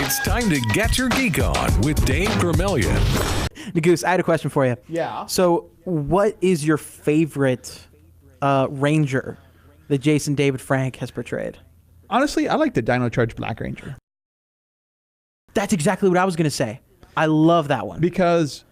It's time to get your geek on with Dave Vermillion. Goose, I had a question for you. Yeah. So, what is your favorite Ranger that Jason David Frank has portrayed? Honestly, I like the Dino Charge Black Ranger. That's exactly what I was going to say. I love that one. Because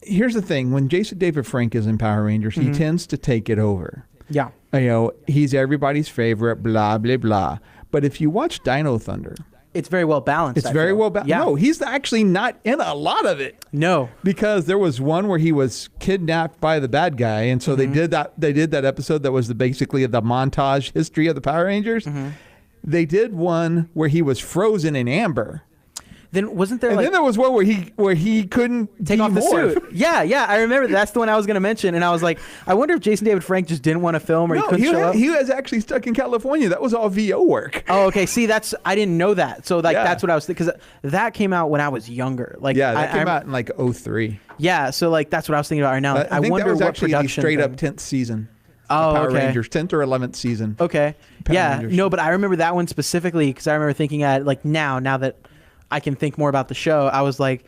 here's the thing. When Jason David Frank is in Power Rangers, he tends to take it over. Yeah. You know, he's everybody's favorite, blah, blah, blah. But if you watch Dino Thunder, it's very well balanced. it's very well balanced. Yeah. No, he's actually not in a lot of it. No. Because there was one where he was kidnapped by the bad guy, and so they did that episode that was basically the montage history of the Power Rangers. They did one where he was frozen in amber. Then wasn't there And then there was one where he couldn't take off the demorph. suit? Yeah, I remember. That's the one I was going to mention, and I was like, I wonder if Jason David Frank just didn't want to film, or he couldn't show up. He was actually stuck in California. That was all VO work. Oh, okay. See, I didn't know that. So that's what I was thinking, because that came out when I was younger. Like, that came out in like 2003. Yeah, so like that's what I was thinking about right now. I think wonder that was what actually the production straight thing. up 10th season. Oh, Power okay. Rangers, 10th or 11th season. Okay. Power Rangers. No, but I remember that one specifically because I remember thinking now that I can think more about the show, I was like,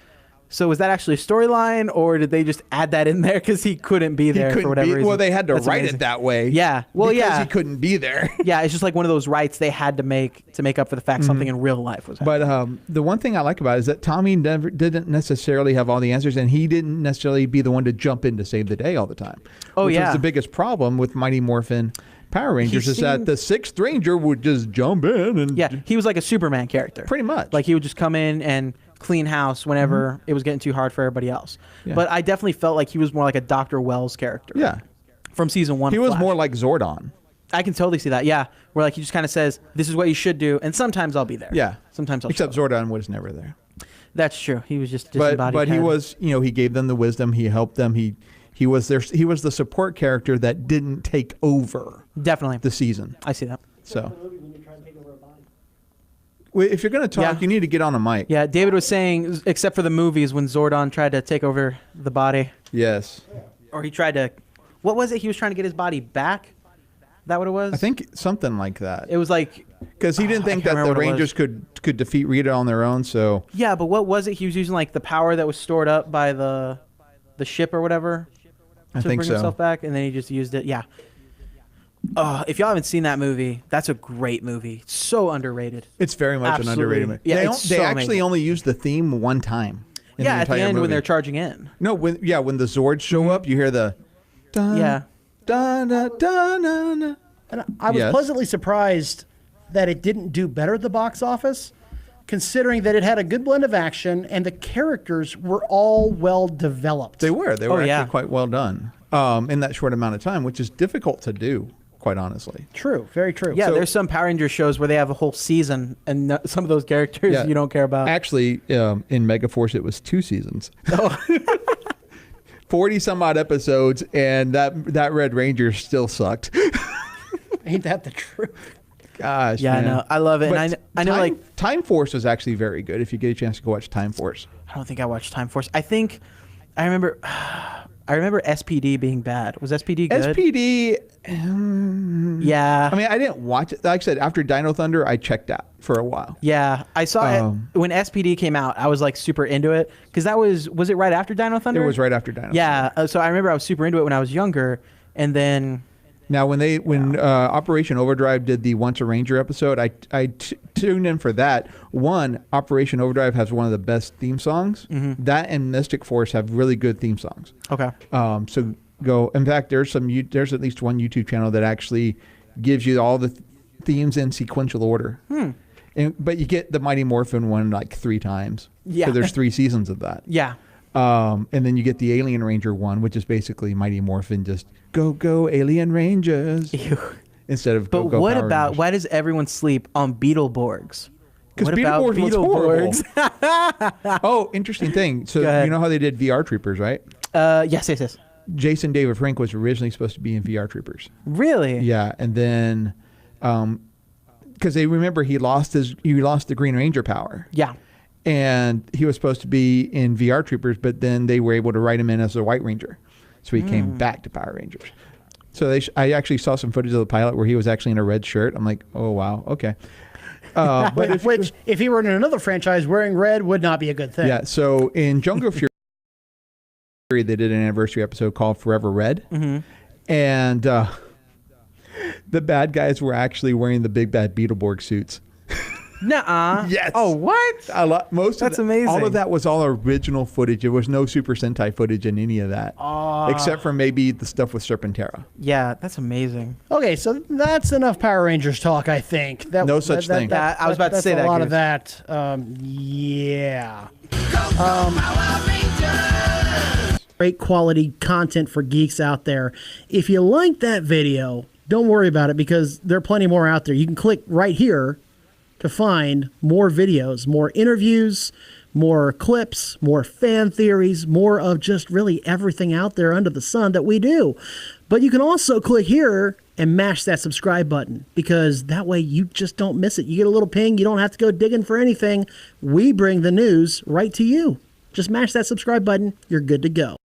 so was that actually a storyline, or did they just add that in there because he couldn't be there for whatever reason? Well, they had to That's write amazing. it that way. Yeah. Well, because he couldn't be there. Yeah, it's just like one of those rights they had to make up for the fact something in real life was happening. But the one thing I like about it is that Tommy didn't necessarily have all the answers, and he didn't necessarily be the one to jump in to save the day all the time. Oh, which yeah. was the biggest problem with Mighty Morphin Power Rangers is that the 6th Ranger would just jump in and... Yeah, he was like a Superman character. Pretty much. Like he would just come in and clean house whenever it was getting too hard for everybody else. Yeah. But I definitely felt like he was more like a Dr. Wells character. Yeah. From season 1 He of was Flash. more like Zordon. I can totally see that. Yeah, where like he just kind of says, "This is what you should do," and sometimes I'll be there. Yeah. Sometimes I'll. Except show up. Zordon was never there. That's true. He was just disembodied. But he head. was, he gave them the wisdom. He helped them. He was the support character that didn't take over definitely the season. I see that. So, well, if you're going to talk, you need to get on a mic. Yeah, David was saying, except for the movies when Zordon tried to take over the body, Yes. or he tried to, what was it? He was trying to get his body back. Is that what it was? I think something like that. it was like. Because he didn't think I can't that the remember what it Rangers could defeat Rita on their own. So Yeah, but what was it? He was using like the power that was stored up by the ship or whatever I to think bring so. himself back, and then he just used it. Yeah. If y'all haven't seen that movie, that's a great movie. It's so underrated. It's very much Absolutely. an underrated movie. Yeah, they it's they so actually amazing. only used the theme one time. In Yeah, at the entire end when movie. they're charging in. No, when the Zords show up, you hear the. Dun, Yeah. Dun, dun, dun, dun, dun. And I was Yes. pleasantly surprised that it didn't do better at the box office, considering that it had a good blend of action and the characters were all well developed. They were. They were yeah. actually quite well done in that short amount of time, which is difficult to do, quite honestly. True, very true. Yeah, So- there's some Power Ranger shows where they have a whole season, and some of those characters Yeah. you don't care about. Actually, in Megaforce, it was 2 seasons. 40 some odd episodes, and that Red Ranger still sucked. Ain't that the truth? Gosh, Yeah, I man. know. I love it. But And I know, like, Time Force was actually very good. If you get a chance to go watch Time Force, I don't think I watched Time Force. I remember SPD being bad. Was SPD good? SPD. Yeah. I mean, I didn't watch it. Like I said, after Dino Thunder, I checked out for a while. Yeah, I saw it when SPD came out. I was like super into it because was it right after Dino Thunder? It was right after Dino. Yeah, so I remember I was super into it when I was younger, and then Now, when Operation Overdrive did the Once a Ranger episode, I tuned in for that. One, Operation Overdrive has one of the best theme songs. That and Mystic Force have really good theme songs. okay, So go. In fact, there's at least one YouTube channel that actually gives you all the themes in sequential order. But you get the Mighty Morphin one like 3 times. Yeah. So there's 3 seasons of that. yeah, And then you get the Alien Ranger one, which is basically Mighty Morphin just go Alien Rangers instead of but go what Power about Rangers. why does everyone sleep on Beetleborgs? Because What about Beetleborgs was horrible. Oh, interesting thing. So Go ahead. you know how they did VR Troopers, right? Yes. Jason David Frank was originally supposed to be in VR Troopers. Really? Yeah, and then because they remember he lost the Green Ranger power. Yeah. And he was supposed to be in VR Troopers, but then they were able to write him in as a White Ranger. So he came back to Power Rangers. So I actually saw some footage of the pilot where he was actually in a red shirt. I'm like, oh, wow, okay. But Which, if he were in another franchise, wearing red would not be a good thing. yeah, so in Jungle Fury, they did an anniversary episode called Forever Red, and the bad guys were actually wearing the big bad Beetleborg suits. Nuh-uh. Yes. Oh, what? A lot. That's amazing. All of that was all original footage. There was no Super Sentai footage in any of that, except for maybe the stuff with Serpentera. Yeah, that's amazing. Okay, so that's enough Power Rangers talk, I think. No such thing. Yeah, I was about to say that's that, a lot Goose. of that. Yeah. Great quality content for geeks out there. If you like that video, don't worry about it because there are plenty more out there. You can click right here to find more videos, more interviews, more clips, more fan theories, more of just really everything out there under the sun that we do. But you can also click here and mash that subscribe button because that way you just don't miss it. You get a little ping. You don't have to go digging for anything. We bring the news right to you. Just mash that subscribe button. You're good to go.